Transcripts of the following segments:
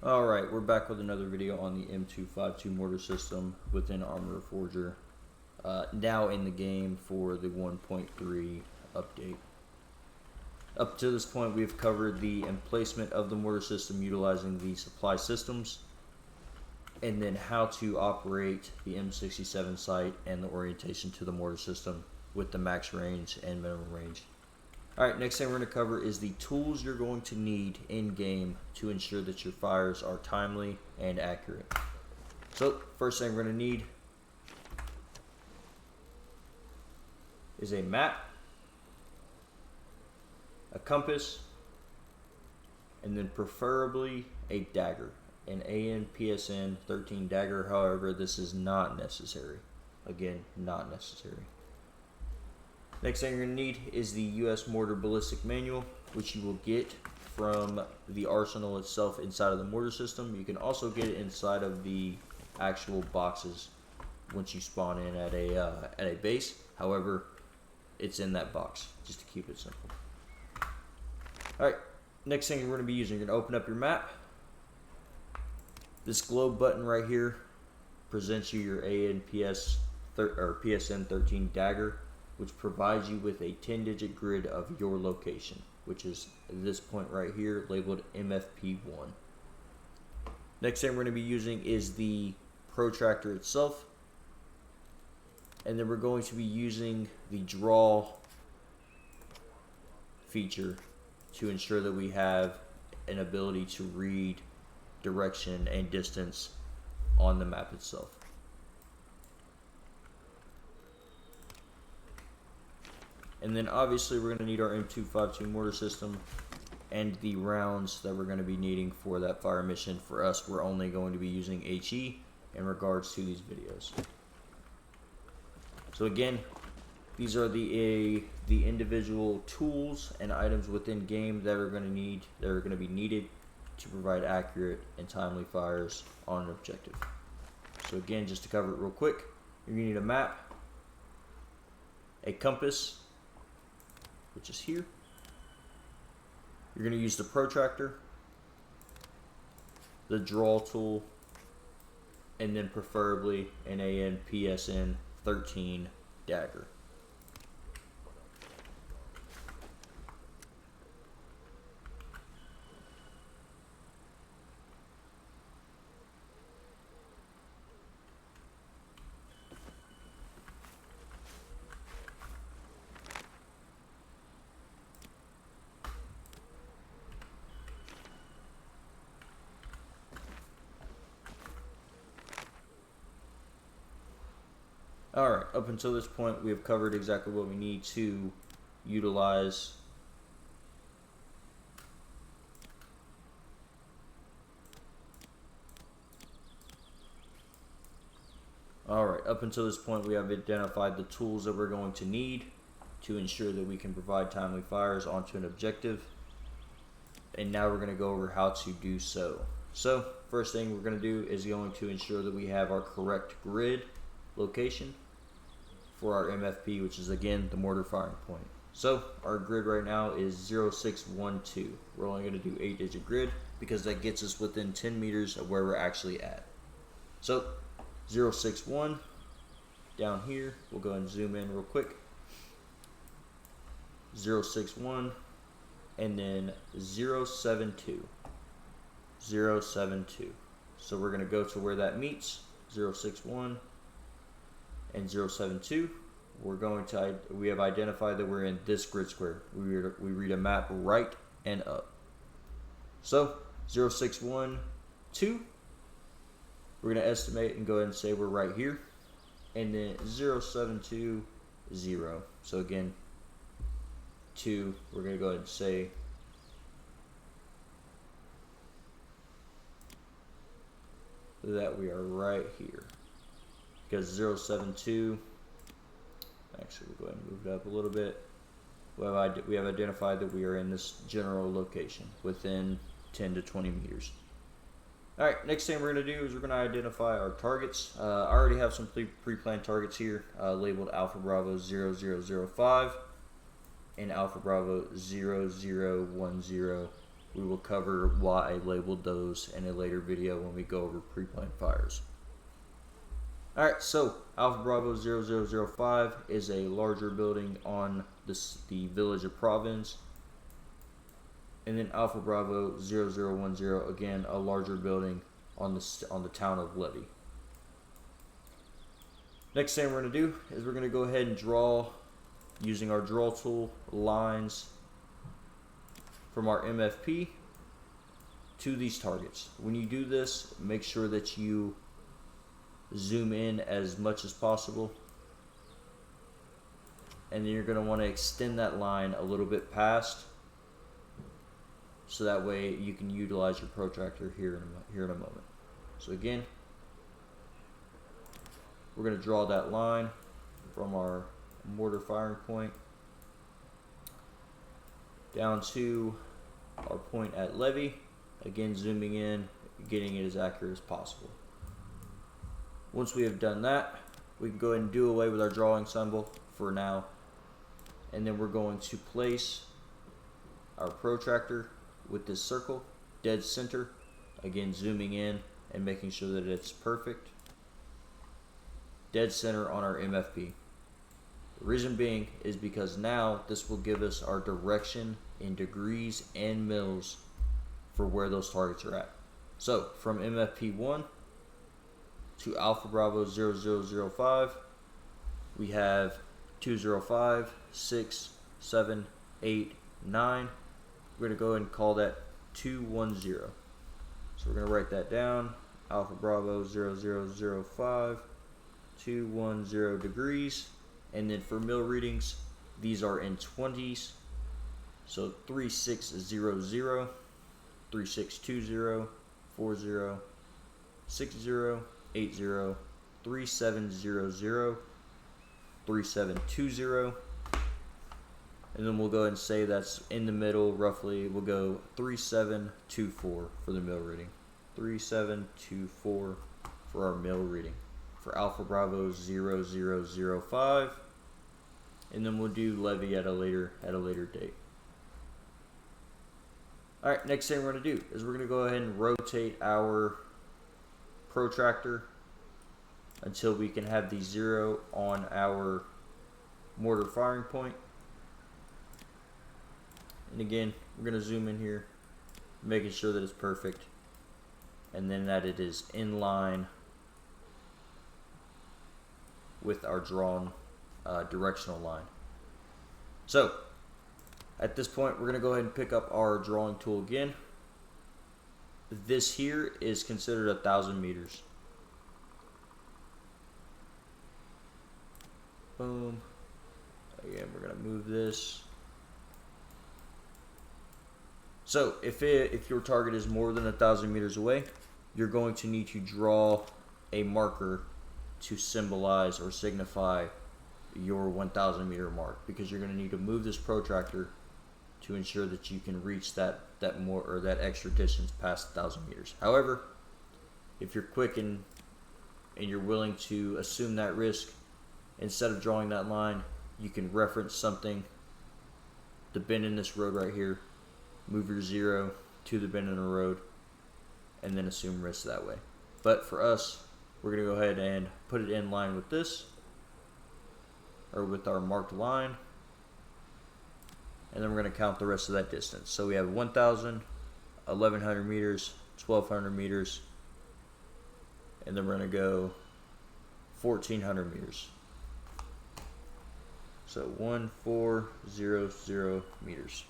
Alright, we're back with another video on the M252 mortar system within Armor Forger. Now in the game for the 1.3 update. Up to this point we've covered the emplacement of the mortar system utilizing the supply systems, and then how to operate the M67 sight and the orientation to the mortar system with the max range and minimum range. Alright, next thing we're going to cover is the tools you're going to need in-game to ensure that your fires are timely and accurate. So, first thing we're going to need is a map, a compass, and then preferably a dagger. An AN/PSN 13 dagger, however, this is not necessary. Again, not necessary. Next thing you're going to need is the US Mortar Ballistic Manual, which you will get from the arsenal itself inside of the mortar system. You can also get it inside of the actual boxes once you spawn in at a base. However, it's in that box, just to keep it simple. Alright, next thing you're going to be using, you're going to open up your map. This globe button right here presents you your PSN 13 dagger, which provides you with a 10-digit grid of your location, which is this point right here labeled MFP1. Next thing we're going to be using is the Protractor itself, and then we're going to be using the draw feature to ensure that we have an ability to read direction and distance on the map itself. And then obviously we're going to need our M252 mortar system and the rounds that we're going to be needing for that fire mission. For us, we're only going to be using HE in regards to these videos. So again, these are the individual tools and items within game that are going to be needed to provide accurate and timely fires on an objective. So again, just to cover it real quick, you're going to need a map, a compass, which is here. You're going to use the Protractor, the draw tool, and then preferably an AN/PSN 13 dagger. Alright, up until this point we have covered exactly what we need to utilize Alright, up until this point we have identified the tools that we're going to need to ensure that we can provide timely fires onto an objective. And now we're going to go over how to do so. So, first thing we're going to do is going to ensure that we have our correct grid location for our MFP, which is again the mortar firing point. So our grid right now is 0612. We're only going to do 8-digit grid because that gets us within 10 meters of where we're actually at. So 061 down here, we'll go and zoom in real quick. 061 and then 072. 072. So we're going to go to where that meets, 061 and 072. We have identified that we're in this grid square. We read a map right and up. So 061, 2, we're going to estimate and go ahead and say we're right here. And then 072, 0. So again, 2, we're going to go ahead and say that we are right here. Because 072, actually we'll go ahead and move it up a little bit. We have identified that we are in this general location within 10 to 20 meters. Alright, next thing we're going to do is we're going to identify our targets. I already have some pre-planned targets here labeled Alpha Bravo 0005 and Alpha Bravo 0010 We will cover why I labeled those in a later video when we go over pre-planned fires. Alright, so Alpha Bravo 0005 is a larger building on the village of Providence. And then Alpha Bravo 0010, again, a larger building on the town of Levy. Next thing we're going to do is we're going to go ahead and draw, using our draw tool, lines from our MFP to these targets. When you do this, make sure that you zoom in as much as possible, and then you're going to want to extend that line a little bit past, so that way you can utilize your protractor here in a moment. So again, we're going to draw that line from our mortar firing point down to our point at Levy. Again, zooming in, getting it as accurate as possible. Once we have done that, we can go ahead and do away with our drawing symbol for now, and then we're going to place our protractor with this circle dead center, again zooming in and making sure that it's perfect, dead center on our MFP. The reason being is because now this will give us our direction in degrees and mils for where those targets are at. So from MFP 1 to Alpha Bravo 0005, we have 205, 6, 7, 8, 9. We're going to go ahead and call that 210. So we're going to write that down. Alpha Bravo 0005, 210 degrees. And then for mil readings, these are in 20s. So 3600, 3620, 40, 60, 80, 3700, 3720. And then we'll go ahead and say that's in the middle roughly. We'll go 3724 for the mil reading. 3724 for our mil reading for Alpha Bravo 0005. And then we'll do Levy at a later date. Alright, next thing we're going to do is we're going to go ahead and rotate our protractor until we can have the 0 on our mortar firing point. And again, we're going to zoom in here, making sure that it's perfect, and then that it is in line with our drawn directional line. So at this point, we're going to go ahead and pick up our drawing tool again. This here is considered 1,000 meters. Boom. Again, we're going to move this. So if your target is more than 1,000 meters away, you're going to need to draw a marker to symbolize or signify your 1,000 meter mark, because you're going to need to move this protractor to ensure that you can reach that extra distance past 1,000 meters. However, if you're quick and you're willing to assume that risk, instead of drawing that line, you can reference something, the bend in this road right here, move your 0 to the bend in the road, and then assume risk that way. But for us, we're going to go ahead and put it in line with this, or with our marked line, and then we're going to count the rest of that distance. So we have 1,000, 1,100 meters, 1,200 meters, and then we're going to go 1,400 meters. So 1,400 meters.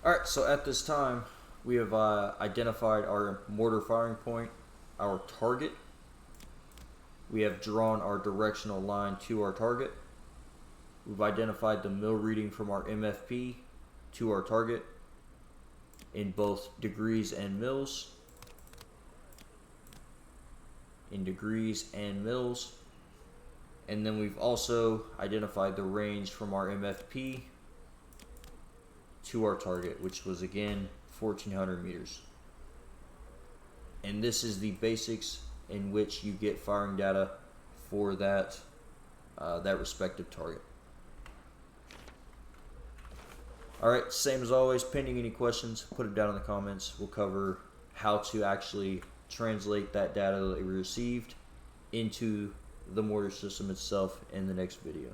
Alright, so at this time, we have identified our mortar firing point, our target. We have drawn our directional line to our target. We've identified the mil reading from our MFP to our target in both degrees and mils. In degrees and mils. And then we've also identified the range from our MFP to our target, which was again 1,400 meters. And this is the basics in which you get firing data for that respective target. Alright, same as always, pending any questions, put it down in the comments. We'll cover how to actually translate that data that we received into the mortar system itself in the next video.